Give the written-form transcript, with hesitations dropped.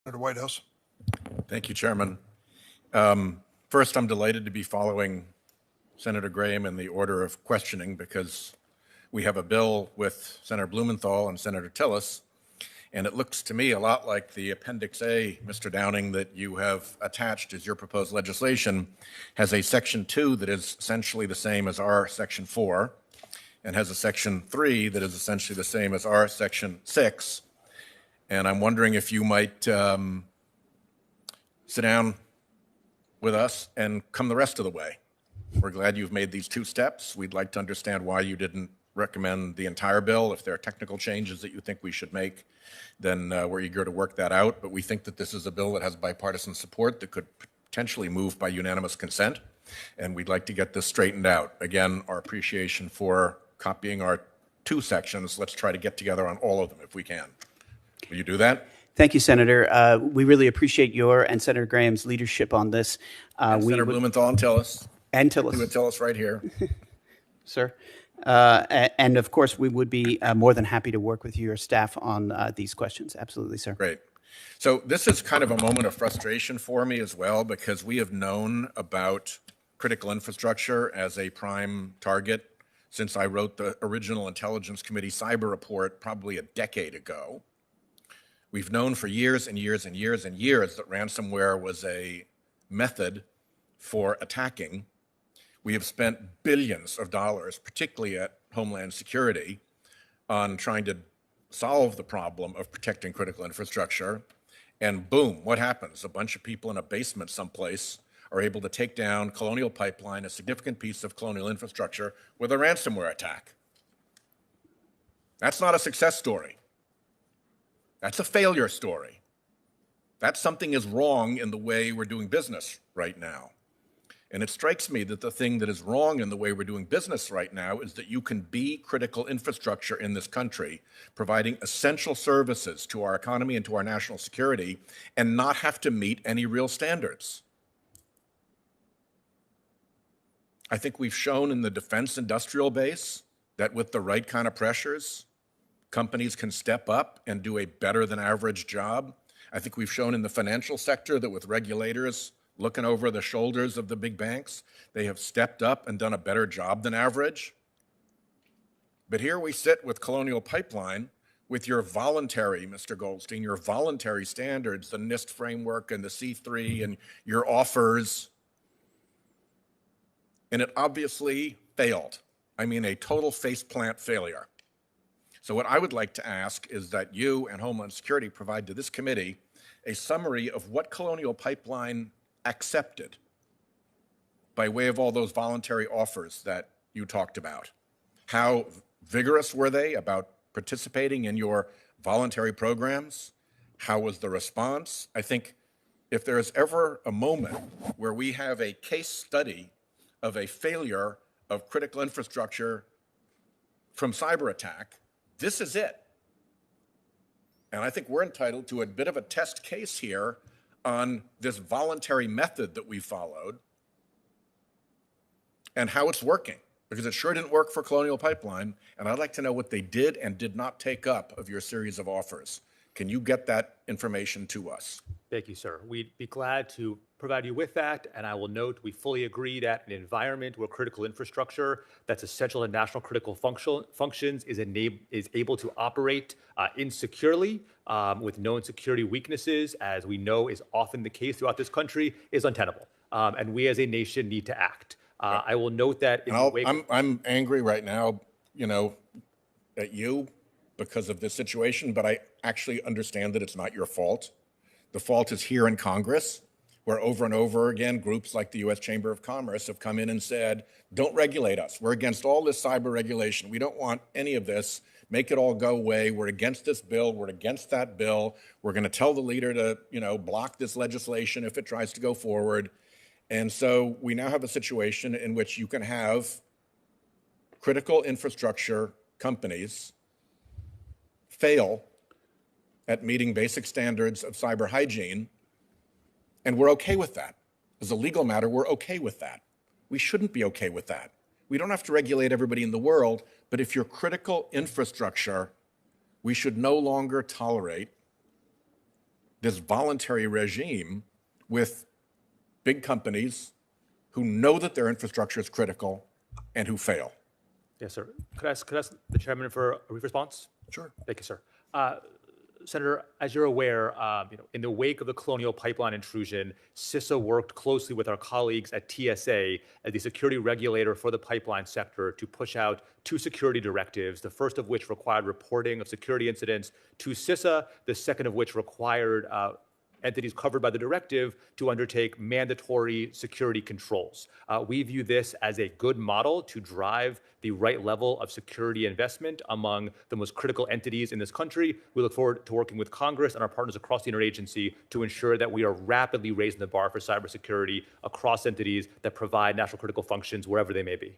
Senator Whitehouse. Thank you, Chairman. First, I'm delighted to be following Senator Graham in the order of questioning because we have a bill with Senator Blumenthal and Senator Tillis, and it looks to me a lot like the Appendix A, Mr. Downing, that you have attached as your proposed legislation has a Section 2 that is essentially the same as our Section 4 and has a Section 3 that is essentially the same as our Section 6. And I'm wondering if you might sit down with us and come the rest of the way. We're glad you've made these two steps. We'd like to understand why you didn't recommend the entire bill. If there are technical changes that you think we should make, then we're eager to work that out. But we think that this is a bill that has bipartisan support that could potentially move by unanimous consent. And we'd like to get this straightened out. Again, our appreciation for copying our two sections. Let's try to get together on all of them if we can. Will you do that? Thank you, Senator. We really appreciate your and Senator Graham's leadership on this. Senator Blumenthal and Tillis. And Tillis. Tillis right here. Sir. And of course, we would be more than happy to work with your staff on these questions. Absolutely, sir. Great. So this is kind of a moment of frustration for me as well, because we have known about critical infrastructure as a prime target since I wrote the original Intelligence Committee cyber report probably a decade ago. We've known for years and years and years and years that ransomware was a method for attacking. We have spent billions of dollars, particularly at Homeland Security, on trying to solve the problem of protecting critical infrastructure. And boom, what happens? A bunch of people in a basement someplace are able to take down Colonial Pipeline, a significant piece of colonial infrastructure, with a ransomware attack. That's not a success story. That's a failure story. That's something is wrong in the way we're doing business right now. And it strikes me that the thing that is wrong in the way we're doing business right now is that you can be critical infrastructure in this country, providing essential services to our economy and to our national security, and not have to meet any real standards. I think we've shown in the defense industrial base that with the right kind of pressures, companies can step up and do a better than average job. I think we've shown in the financial sector that with regulators looking over the shoulders of the big banks, they have stepped up and done a better job than average. But here we sit with Colonial Pipeline, with your voluntary, Mr. Goldstein, your voluntary standards, the NIST framework and the C3 and your offers. And it obviously failed. I mean, a total faceplant failure. So what I would like to ask is that you and Homeland Security provide to this committee a summary of what Colonial Pipeline accepted by way of all those voluntary offers that you talked about. How vigorous were they about participating in your voluntary programs? How was the response? I think if there is ever a moment where we have a case study of a failure of critical infrastructure from cyber attack, this is it. And I think we're entitled to a bit of a test case here on this voluntary method that we followed and how it's working, because it sure didn't work for Colonial Pipeline. And I'd like to know what they did and did not take up of your series of offers. Can you get that information to us? Thank you, sir. We'd be glad to provide you with that. And I will note we fully agree that an environment where critical infrastructure that's essential to national critical functions is able to operate insecurely with known security weaknesses, as we know is often the case throughout this country, is untenable. And we as a nation need to act. I will note that I'm angry right now, at you because of this situation, but I actually understand that it's not your fault. The fault is here in Congress, where over and over again, groups like the U.S. Chamber of Commerce have come in and said, don't regulate us. We're against all this cyber regulation. We don't want any of this. Make it all go away. We're against this bill. We're against that bill. We're going to tell the leader to, block this legislation if it tries to go forward. And so we now have a situation in which you can have critical infrastructure companies fail at meeting basic standards of cyber hygiene, and we're okay with that. As a legal matter, we're okay with that. We shouldn't be okay with that. We don't have to regulate everybody in the world, but if you're critical infrastructure, we should no longer tolerate this voluntary regime with big companies who know that their infrastructure is critical and who fail. Yes, sir. Could I ask the chairman for a brief response? Sure. Thank you, sir. Senator, as you're aware, in the wake of the Colonial Pipeline intrusion, CISA worked closely with our colleagues at TSA as the security regulator for the pipeline sector to push out 2 security directives, the first of which required reporting of security incidents to CISA, the second of which required entities covered by the directive to undertake mandatory security controls. We view this as a good model to drive the right level of security investment among the most critical entities in this country. We look forward to working with Congress and our partners across the interagency to ensure that we are rapidly raising the bar for cybersecurity across entities that provide national critical functions wherever they may be.